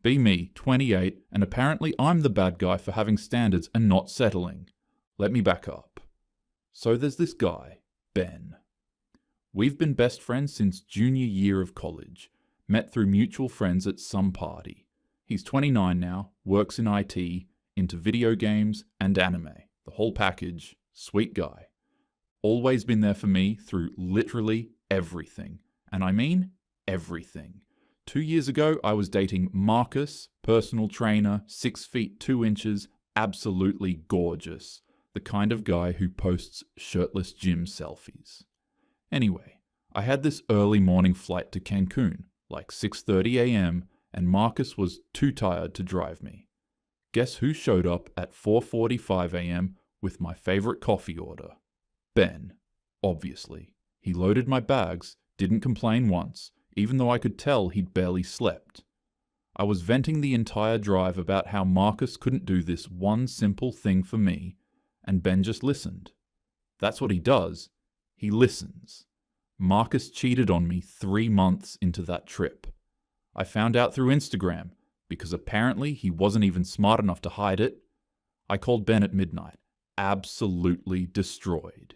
Be me, 28, and apparently I'm the bad guy for having standards and not settling. Let me back up. So there's this guy, Ben. We've been best friends since junior year of college, met through mutual friends at some party. He's 29 now, works in IT, into video games and anime. The whole package, sweet guy. Always been there for me through literally everything. And I mean everything. 2 years ago, I was dating Marcus, personal trainer, 6 feet 2 inches, absolutely gorgeous. The kind of guy who posts shirtless gym selfies. Anyway, I had this early morning flight to Cancun, like 6:30 a.m., and Marcus was too tired to drive me. Guess who showed up at 4:45 a.m. with my favorite coffee order? Ben, obviously. He loaded my bags, didn't complain once, even though I could tell he'd barely slept. I was venting the entire drive about how Marcus couldn't do this one simple thing for me, and Ben just listened. That's what he does. He listens. Marcus cheated on me 3 months into that trip. I found out through Instagram, because apparently he wasn't even smart enough to hide it. I called Ben at midnight, absolutely destroyed.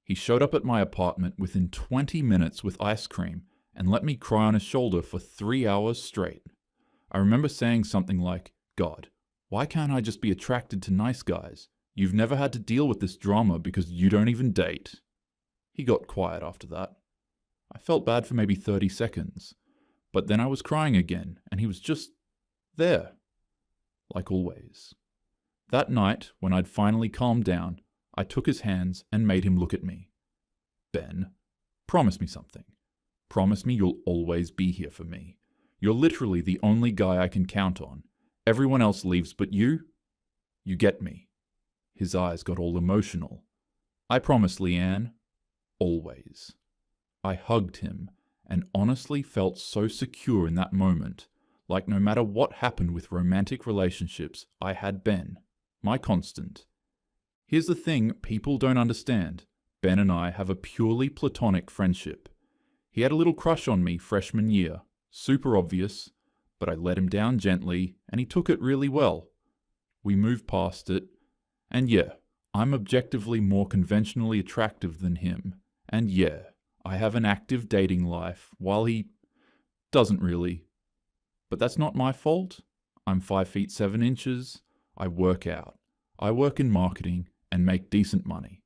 He showed up at my apartment within 20 minutes with ice cream and let me cry on his shoulder for 3 hours straight. I remember saying something like, "God, why can't I just be attracted to nice guys? You've never had to deal with this drama because you don't even date." He got quiet after that. I felt bad for maybe 30 seconds, but then I was crying again, and he was just there, like always. That night, when I'd finally calmed down, I took his hands and made him look at me. "Ben, promise me something. Promise me you'll always be here for me. You're literally the only guy I can count on. Everyone else leaves but you. You get me." His eyes got all emotional. "I promise, Leanne. Always." I hugged him and honestly felt so secure in that moment, like no matter what happened with romantic relationships, I had Ben, my constant. Here's the thing people don't understand. Ben and I have a purely platonic friendship. He had a little crush on me freshman year, super obvious, but I let him down gently and he took it really well. We moved past it, and yeah, I'm objectively more conventionally attractive than him. And yeah, I have an active dating life, while he doesn't really. But that's not my fault. I'm 5 feet 7 inches. I work out. I work in marketing and make decent money.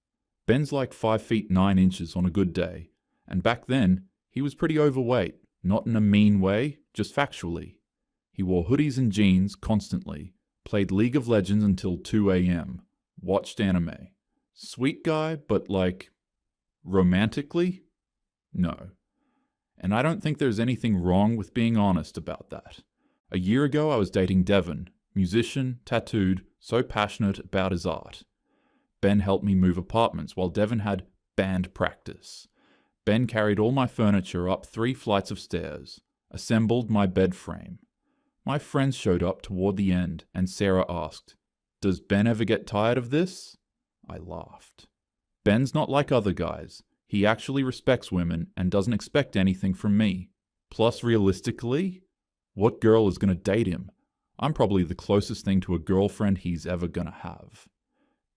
Ben's like 5 feet 9 inches on a good day. And back then, he was pretty overweight, not in a mean way, just factually. He wore hoodies and jeans constantly, played League of Legends until 2 a.m., watched anime. Sweet guy, but like, romantically? No. And I don't think there's anything wrong with being honest about that. A year ago I was dating Devon, musician, tattooed, so passionate about his art. Ben helped me move apartments while Devon had band practice. Ben carried all my furniture up 3 flights of stairs, assembled my bed frame. My friends showed up toward the end and Sarah asked, "Does Ben ever get tired of this?" I laughed. Ben's not like other guys. He actually respects women and doesn't expect anything from me. Plus, realistically, what girl is going to date him? I'm probably the closest thing to a girlfriend he's ever going to have.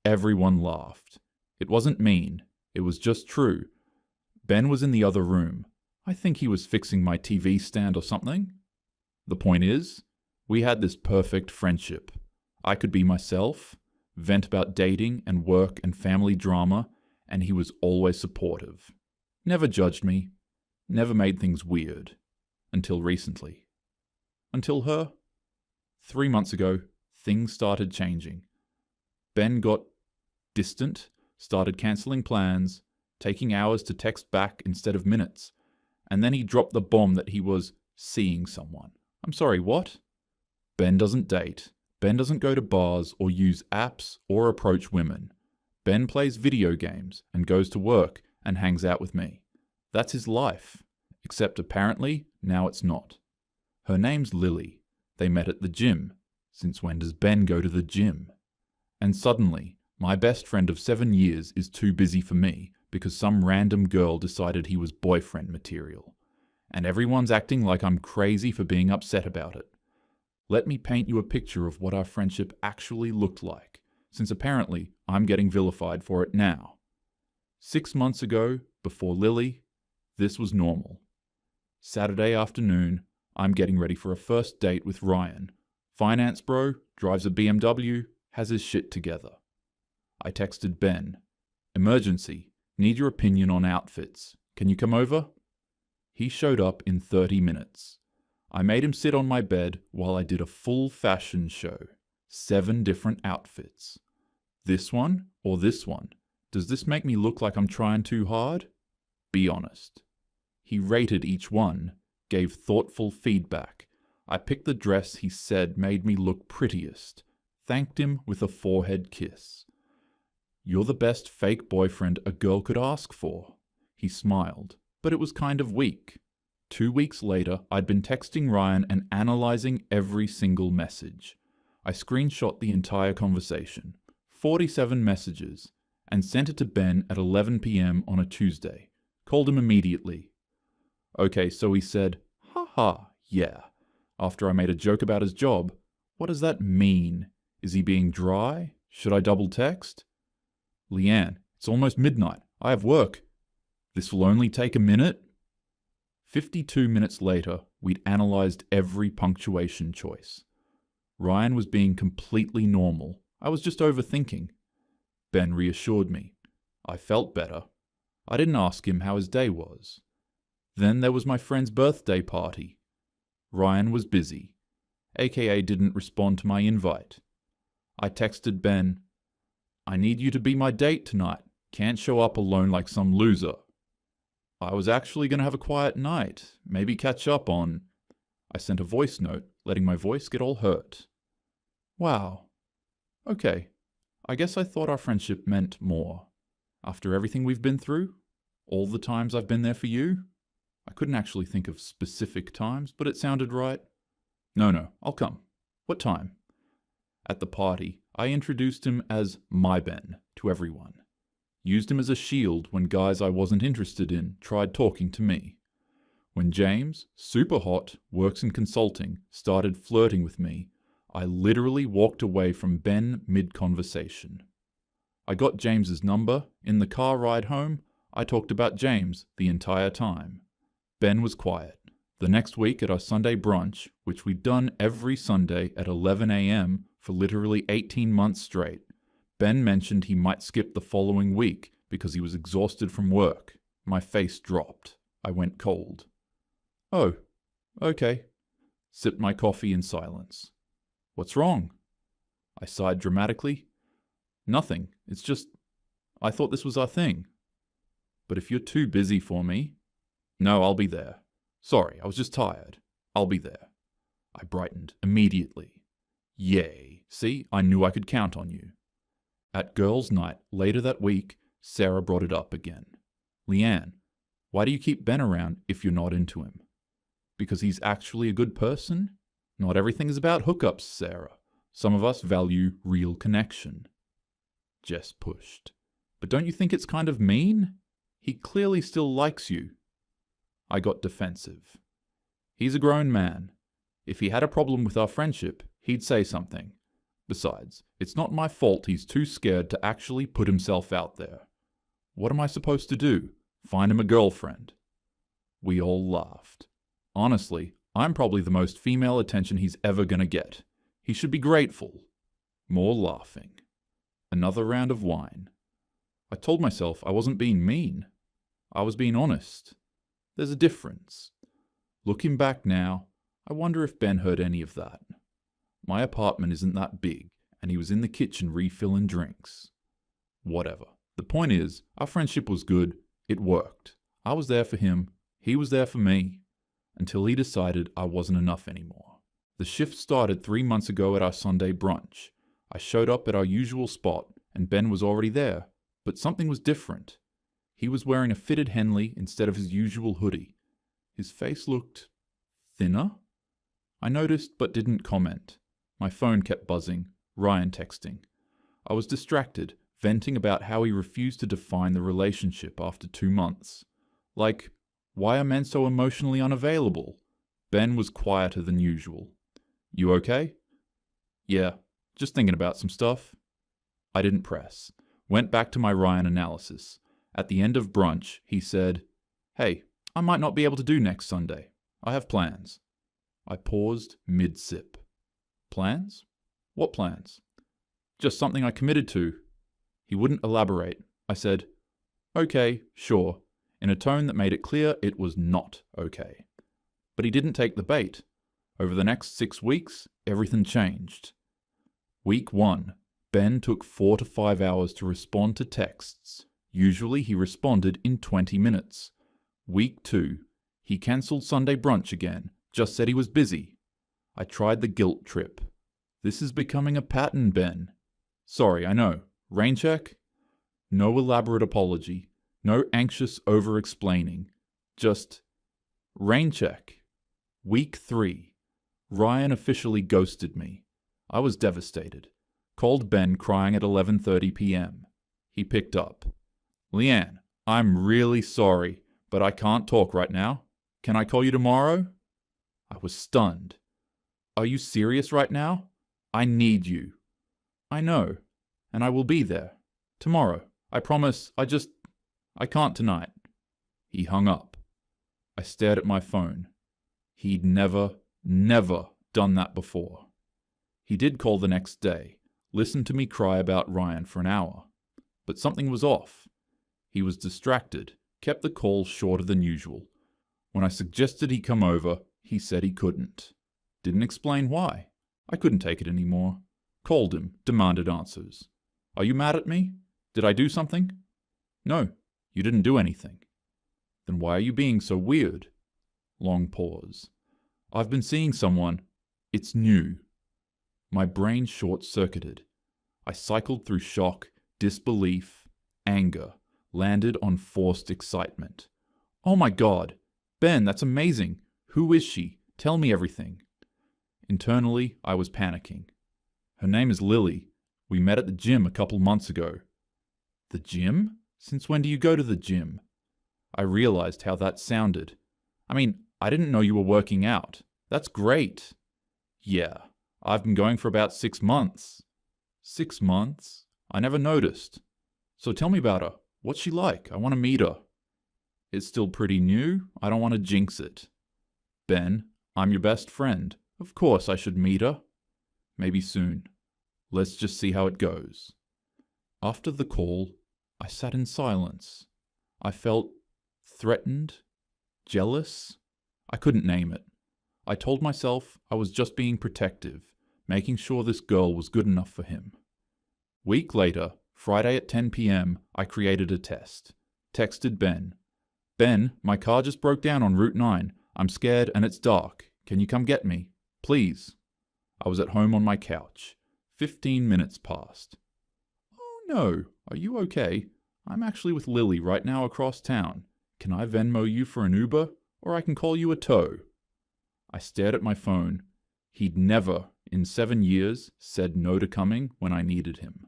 Everyone laughed. It wasn't mean. It was just true. Ben was in the other room. I think he was fixing my TV stand or something. The point is, we had this perfect friendship. I could be myself, vent about dating and work and family drama, and he was always supportive. Never judged me, never made things weird. Until recently. Until her. 3 months ago, things started changing. Ben got distant, started cancelling plans, taking hours to text back instead of minutes, and then he dropped the bomb that he was seeing someone. I'm sorry, what? Ben doesn't date. Ben doesn't go to bars or use apps or approach women. Ben plays video games and goes to work and hangs out with me. That's his life. Except apparently, now it's not. Her name's Lily. They met at the gym. Since when does Ben go to the gym? And suddenly, my best friend of 7 years is too busy for me because some random girl decided he was boyfriend material. And everyone's acting like I'm crazy for being upset about it. Let me paint you a picture of what our friendship actually looked like, since apparently I'm getting vilified for it now. 6 months ago, before Lily, this was normal. Saturday afternoon, I'm getting ready for a first date with Ryan. Finance bro, drives a BMW, has his shit together. I texted Ben. Emergency, need your opinion on outfits. Can you come over? He showed up in 30 minutes. I made him sit on my bed while I did a full fashion show. 7 different outfits. This one or this one? Does this make me look like I'm trying too hard? Be honest. He rated each one, gave thoughtful feedback. I picked the dress he said made me look prettiest. Thanked him with a forehead kiss. You're the best fake boyfriend a girl could ask for. He smiled, but it was kind of weak. 2 weeks later, I'd been texting Ryan and analyzing every single message. I screenshot the entire conversation, 47 messages, and sent it to Ben at 11 p.m. on a Tuesday. Called him immediately. Okay, so he said, haha, yeah. After I made a joke about his job, what does that mean? Is he being dry? Should I double text? Leanne, it's almost midnight. I have work. This will only take a minute? 52 minutes later, we'd analysed every punctuation choice. Ryan was being completely normal. I was just overthinking. Ben reassured me. I felt better. I didn't ask him how his day was. Then there was my friend's birthday party. Ryan was busy, aka didn't respond to my invite. I texted Ben, I need you to be my date tonight. Can't show up alone like some loser. I was actually going to have a quiet night, maybe catch up on... I sent a voice note, letting my voice get all hurt. Wow. Okay. I guess I thought our friendship meant more. After everything we've been through, all the times I've been there for you. I couldn't actually think of specific times, but it sounded right. No, I'll come. What time? At the party, I introduced him as my Ben to everyone. Used him as a shield when guys I wasn't interested in tried talking to me. When James, super hot, works in consulting, started flirting with me, I literally walked away from Ben mid-conversation. I got James's number. In the car ride home, I talked about James the entire time. Ben was quiet. The next week at our Sunday brunch, which we'd done every Sunday at 11 a.m. for literally 18 months straight, Ben mentioned he might skip the following week because he was exhausted from work. My face dropped. I went cold. Oh, okay. Sipped my coffee in silence. What's wrong? I sighed dramatically. Nothing. It's just, I thought this was our thing. But if you're too busy for me... No, I'll be there. Sorry, I was just tired. I'll be there. I brightened immediately. Yay. See, I knew I could count on you. At girls' night later that week, Sarah brought it up again. Leanne, why do you keep Ben around if you're not into him? Because he's actually a good person? Not everything is about hookups, Sarah. Some of us value real connection. Jess pushed. But don't you think it's kind of mean? He clearly still likes you. I got defensive. He's a grown man. If he had a problem with our friendship, he'd say something. Besides, it's not my fault he's too scared to actually put himself out there. What am I supposed to do? Find him a girlfriend? We all laughed. Honestly, I'm probably the most female attention he's ever gonna get. He should be grateful. More laughing. Another round of wine. I told myself I wasn't being mean. I was being honest. There's a difference. Looking back now, I wonder if Ben heard any of that. My apartment isn't that big, and he was in the kitchen refilling drinks. Whatever. The point is, our friendship was good. It worked. I was there for him. He was there for me. Until he decided I wasn't enough anymore. The shift started 3 months ago at our Sunday brunch. I showed up at our usual spot, and Ben was already there. But something was different. He was wearing a fitted Henley instead of his usual hoodie. His face looked... thinner? I noticed but didn't comment. My phone kept buzzing, Ryan texting. I was distracted, venting about how he refused to define the relationship after 2 months. Like, why are men so emotionally unavailable? Ben was quieter than usual. You okay? Yeah, just thinking about some stuff. I didn't press. Went back to my Ryan analysis. At the end of brunch, he said, "Hey, I might not be able to do next Sunday. I have plans." I paused mid-sip. Plans? What plans? Just something I committed to. He wouldn't elaborate. I said, "Okay, sure," in a tone that made it clear it was not okay. But he didn't take the bait. Over the next 6 weeks, everything changed. Week 1, Ben took 4 to 5 hours to respond to texts. Usually he responded in 20 minutes. Week 2, he cancelled Sunday brunch again, just said he was busy. I tried the guilt trip. This is becoming a pattern, Ben. Sorry, I know. Rain check? No elaborate apology. No anxious over-explaining. Just rain check. Week 3. Ryan officially ghosted me. I was devastated. Called Ben crying at 11:30 p.m. He picked up. "Leanne, I'm really sorry, but I can't talk right now. Can I call you tomorrow?" I was stunned. "Are you serious right now? I need you." "I know, and I will be there. Tomorrow. I promise. I can't tonight." He hung up. I stared at my phone. He'd never done that before. He did call the next day, listened to me cry about Ryan for an hour. But something was off. He was distracted, kept the call shorter than usual. When I suggested he come over, he said he couldn't. Didn't explain why. I couldn't take it anymore. Called him, demanded answers. "Are you mad at me? Did I do something?" "No, you didn't do anything." "Then why are you being so weird?" Long pause. "I've been seeing someone. It's new." My brain short-circuited. I cycled through shock, disbelief, anger, landed on forced excitement. "Oh my God! Ben, that's amazing! Who is she? Tell me everything." Internally, I was panicking. "Her name is Lily. We met at the gym a couple months ago." "The gym? Since when do you go to the gym?" I realized how that sounded. "I mean, I didn't know you were working out. That's great." "Yeah, I've been going for about 6 months." 6 months? I never noticed. "So tell me about her. What's she like? I want to meet her." "It's still pretty new. I don't want to jinx it." "Ben, I'm your best friend. Of course I should meet her." "Maybe soon. Let's just see how it goes." After the call, I sat in silence. I felt threatened, jealous. I couldn't name it. I told myself I was just being protective, making sure this girl was good enough for him. Week later, Friday at 10 p.m., I created a test. Texted Ben. "Ben, my car just broke down on Route 9. I'm scared and it's dark. Can you come get me? Please." I was at home on my couch. 15 minutes passed. "Oh no, are you okay? I'm actually with Lily right now across town. Can I Venmo you for an Uber, or I can call you a tow?" I stared at my phone. He'd never, in 7 years, said no to coming when I needed him.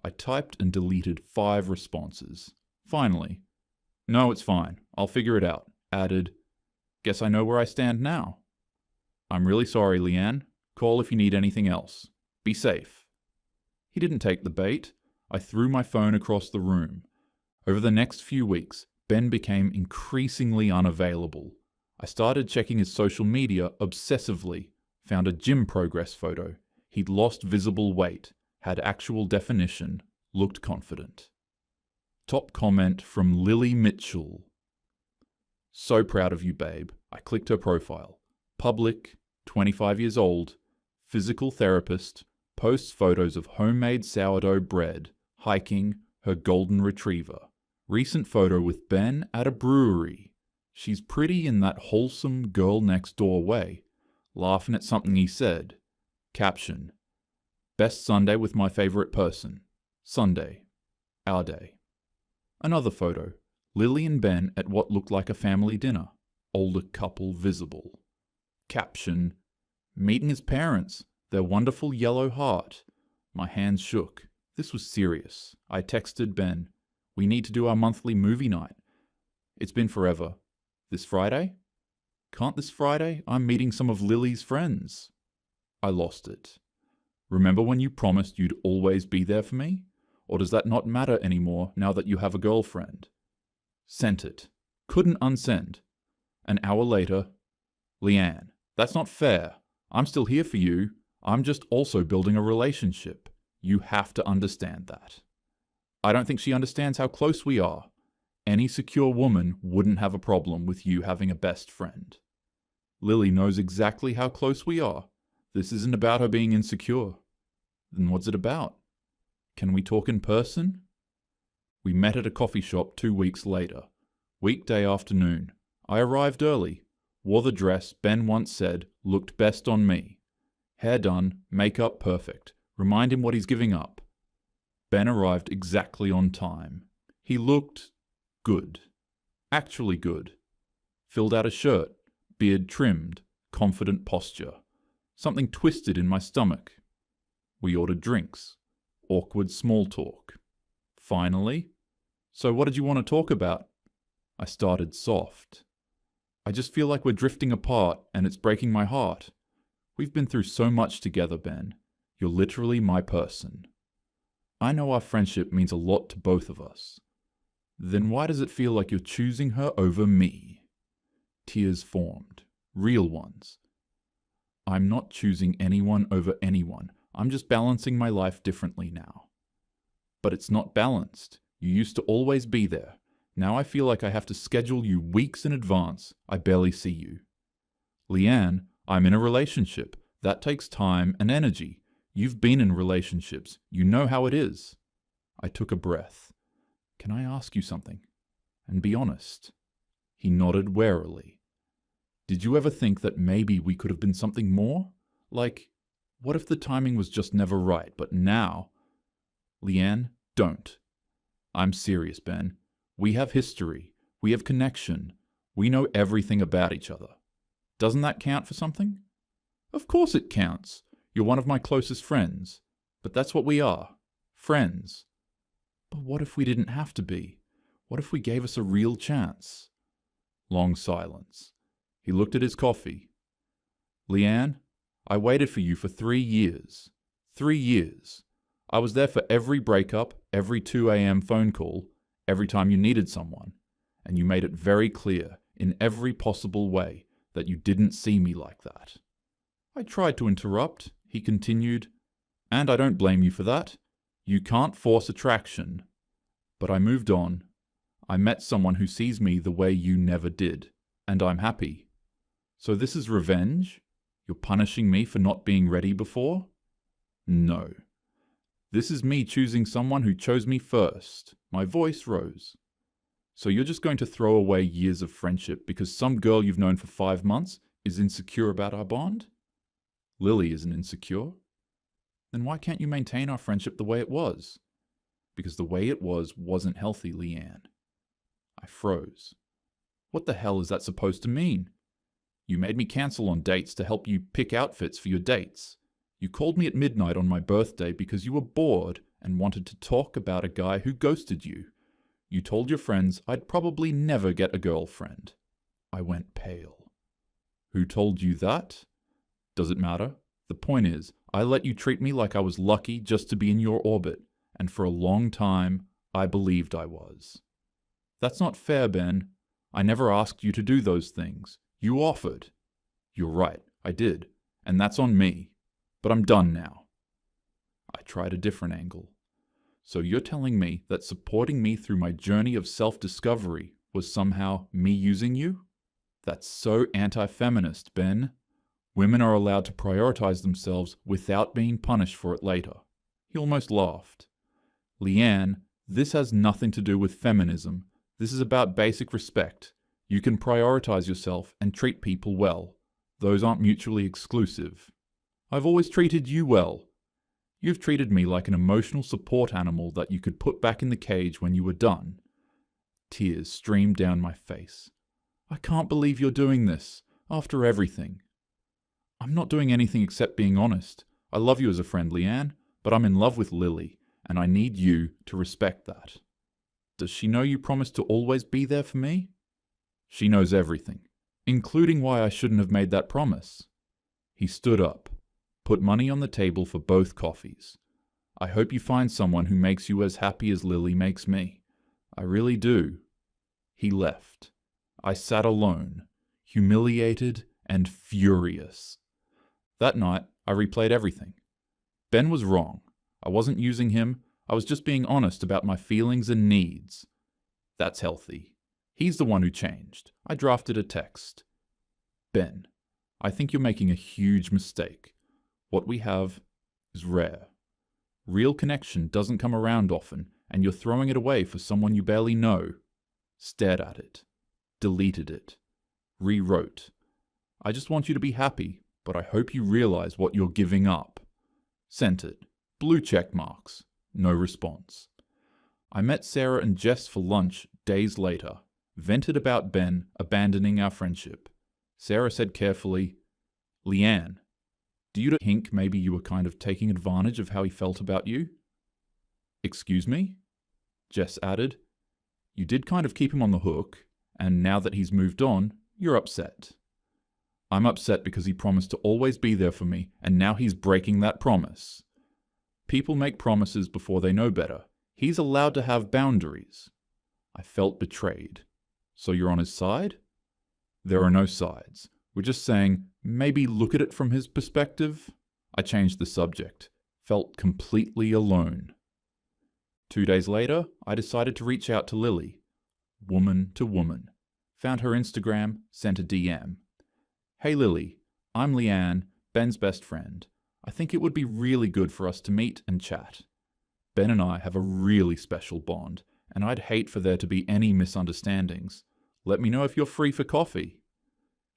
I typed and deleted 5 responses. Finally, "No, it's fine. I'll figure it out." Added, "Guess I know where I stand now." "I'm really sorry, Leanne. Call if you need anything else. Be safe." He didn't take the bait. I threw my phone across the room. Over the next few weeks, Ben became increasingly unavailable. I started checking his social media obsessively, found a gym progress photo. He'd lost visible weight, had actual definition, looked confident. Top comment from Lily Mitchell. "So proud of you, babe." I clicked her profile. Public, 25 years old, physical therapist, posts photos of homemade sourdough bread, hiking, her golden retriever. Recent photo with Ben at a brewery. She's pretty in that wholesome girl next door way, laughing at something he said. Caption: "Best Sunday with my favorite person. Sunday. Our day." Another photo. Lily and Ben at what looked like a family dinner. Older couple visible. Caption: "Meeting his parents. Their wonderful yellow heart." My hands shook. This was serious. I texted Ben. "We need to do our monthly movie night. It's been forever. This Friday?" "Can't this Friday? I'm meeting some of Lily's friends." I lost it. Remember when you promised you'd always be there for me? Or does that not matter anymore now that you have a girlfriend? Sent it. Couldn't unsend. An hour later, Leanne, that's not fair. I'm still here for you. I'm just also building a relationship. You have to understand that. I don't think she understands how close we are. Any secure woman wouldn't have a problem with you having a best friend. Lily knows exactly how close we are. This isn't about her being insecure. Then what's it about? Can we talk in person? We met at a coffee shop 2 weeks later. Weekday afternoon. I arrived early. Wore the dress Ben once said looked best on me. Hair done, makeup perfect. Remind him what he's giving up. Ben arrived exactly on time. He looked good. Actually good. Filled out a shirt, beard trimmed, confident posture. Something twisted in my stomach. We ordered drinks. Awkward small talk. Finally, so what did you want to talk about? I started soft. I just feel like we're drifting apart and it's breaking my heart. We've been through so much together, Ben. You're literally my person. I know our friendship means a lot to both of us. Then why does it feel like you're choosing her over me? Tears formed. Real ones. I'm not choosing anyone over anyone. I'm just balancing my life differently now. But it's not balanced. You used to always be there. Now I feel like I have to schedule you weeks in advance. I barely see you. Leanne, I'm in a relationship. That takes time and energy. You've been in relationships. You know how it is. I took a breath. Can I ask you something? And be honest. He nodded warily. Did you ever think that maybe we could have been something more? Like, what if the timing was just never right, but now? Leanne, don't. I'm serious, Ben. We have history. We have connection. We know everything about each other. Doesn't that count for something? Of course it counts. You're one of my closest friends. But that's what we are. Friends. But what if we didn't have to be? What if we gave us a real chance? Long silence. He looked at his coffee. Leanne, I waited for you for 3 years. 3 years. I was there for every breakup, every 2 a.m. phone call, every time you needed someone, and you made it very clear, in every possible way, that you didn't see me like that. I tried to interrupt, he continued, and I don't blame you for that. You can't force attraction. But I moved on. I met someone who sees me the way you never did, and I'm happy. So this is revenge? You're punishing me for not being ready before? No. This is me choosing someone who chose me first. My voice rose. So you're just going to throw away years of friendship because some girl you've known for 5 months is insecure about our bond? Lily isn't insecure. Then why can't you maintain our friendship the way it was? Because the way it was wasn't healthy, Leanne. I froze. What the hell is that supposed to mean? You made me cancel on dates to help you pick outfits for your dates. You called me at midnight on my birthday because you were bored and wanted to talk about a guy who ghosted you. You told your friends I'd probably never get a girlfriend. I went pale. Who told you that? Does it matter? The point is, I let you treat me like I was lucky just to be in your orbit, and for a long time, I believed I was. That's not fair, Ben. I never asked you to do those things. You offered. You're right, I did, and that's on me. But I'm done now. I tried a different angle. So you're telling me that supporting me through my journey of self-discovery was somehow me using you? That's so anti-feminist, Ben. Women are allowed to prioritize themselves without being punished for it later. He almost laughed. Leanne, this has nothing to do with feminism. This is about basic respect. You can prioritize yourself and treat people well. Those aren't mutually exclusive. I've always treated you well. You've treated me like an emotional support animal that you could put back in the cage when you were done. Tears streamed down my face. I can't believe you're doing this, after everything. I'm not doing anything except being honest. I love you as a friend, Leanne, but I'm in love with Lily, and I need you to respect that. Does she know you promised to always be there for me? She knows everything, including why I shouldn't have made that promise. He stood up. Put money on the table for both coffees. I hope you find someone who makes you as happy as Lily makes me. I really do. He left. I sat alone, humiliated and furious. That night, I replayed everything. Ben was wrong. I wasn't using him. I was just being honest about my feelings and needs. That's healthy. He's the one who changed. I drafted a text. Ben, I think you're making a huge mistake. What we have is rare. Real connection doesn't come around often, and you're throwing it away for someone you barely know. Stared at it. Deleted it. Rewrote. I just want you to be happy, but I hope you realize what you're giving up. Sent it. Blue check marks. No response. I met Sarah and Jess for lunch days later. Vented about Ben abandoning our friendship. Sarah said carefully, Leanne, do you think maybe you were kind of taking advantage of how he felt about you? Excuse me? Jess added, you did kind of keep him on the hook, and now that he's moved on, you're upset. I'm upset because he promised to always be there for me, and now he's breaking that promise. People make promises before they know better. He's allowed to have boundaries. I felt betrayed. So you're on his side? There are no sides. We're just saying, maybe look at it from his perspective. I changed the subject. Felt completely alone. 2 days later, I decided to reach out to Lily. Woman to woman. Found her Instagram, sent a DM. Hey Lily, I'm Leanne, Ben's best friend. I think it would be really good for us to meet and chat. Ben and I have a really special bond, and I'd hate for there to be any misunderstandings. Let me know if you're free for coffee.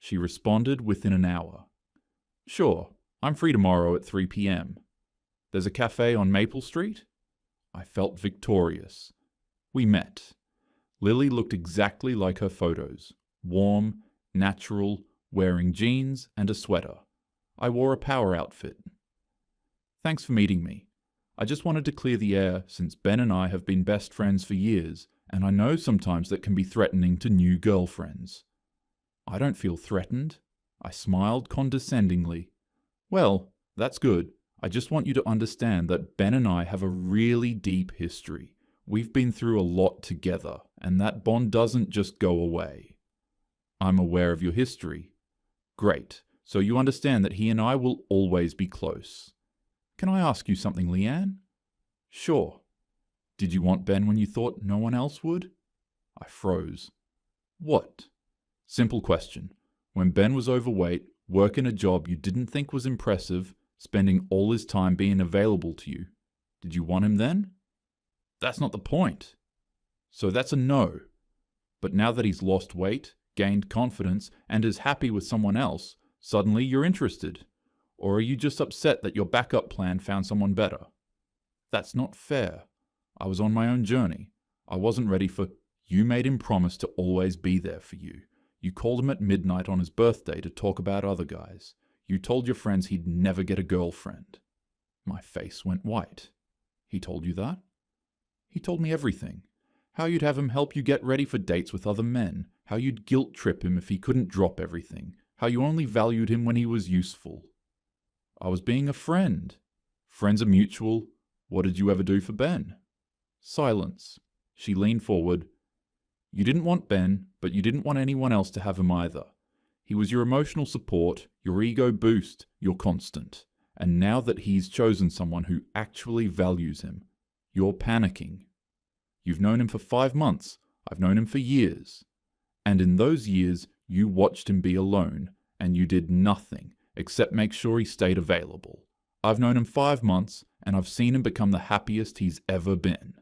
She responded within an hour. Sure, I'm free tomorrow at 3 p.m. There's a cafe on Maple Street? I felt victorious. We met. Lily looked exactly like her photos. Warm, natural, wearing jeans and a sweater. I wore a power outfit. Thanks for meeting me. I just wanted to clear the air since Ben and I have been best friends for years, and I know sometimes that can be threatening to new girlfriends. I don't feel threatened. I smiled condescendingly. Well, that's good. I just want you to understand that Ben and I have a really deep history. We've been through a lot together, and that bond doesn't just go away. I'm aware of your history. Great. So you understand that he and I will always be close. Can I ask you something, Leanne? Sure. Did you want Ben when you thought no one else would? I froze. What? Simple question. When Ben was overweight, working a job you didn't think was impressive, spending all his time being available to you, did you want him then? That's not the point. So that's a no. But now that he's lost weight, gained confidence, and is happy with someone else, suddenly you're interested. Or are you just upset that your backup plan found someone better? That's not fair. I was on my own journey. I wasn't ready for, you made him promise to always be there for you. You called him at midnight on his birthday to talk about other guys. You told your friends he'd never get a girlfriend. My face went white. He told you that? He told me everything. How you'd have him help you get ready for dates with other men. How you'd guilt trip him if he couldn't drop everything. How you only valued him when he was useful. I was being a friend. Friends are mutual. What did you ever do for Ben? Silence. She leaned forward. You didn't want Ben, but you didn't want anyone else to have him either. He was your emotional support, your ego boost, your constant. And now that he's chosen someone who actually values him, you're panicking. You've known him for 5 months. I've known him for years. And in those years, you watched him be alone, and you did nothing except make sure he stayed available. I've known him 5 months, and I've seen him become the happiest he's ever been.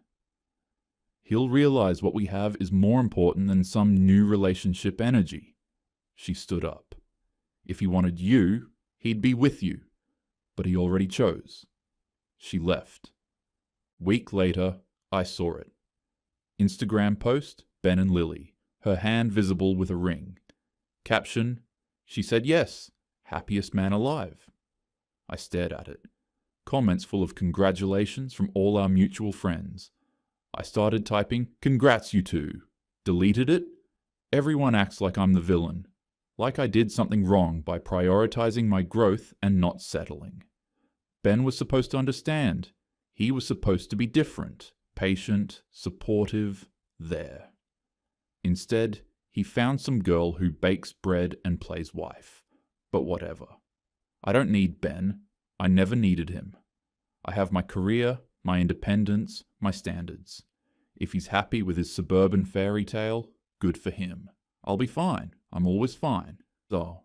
He'll realize what we have is more important than some new relationship energy. She stood up. If he wanted you, he'd be with you. But he already chose. She left. Week later, I saw it. Instagram post, Ben and Lily. Her hand visible with a ring. Caption, she said yes, happiest man alive. I stared at it. Comments full of congratulations from all our mutual friends. I started typing, congrats you two. Deleted it. Everyone acts like I'm the villain. Like I did something wrong by prioritizing my growth and not settling. Ben was supposed to understand. He was supposed to be different, patient, supportive, there. Instead, he found some girl who bakes bread and plays wife. But whatever. I don't need Ben. I never needed him. I have my career, my independence, my standards. If he's happy with his suburban fairy tale, good for him. I'll be fine. I'm always fine. So,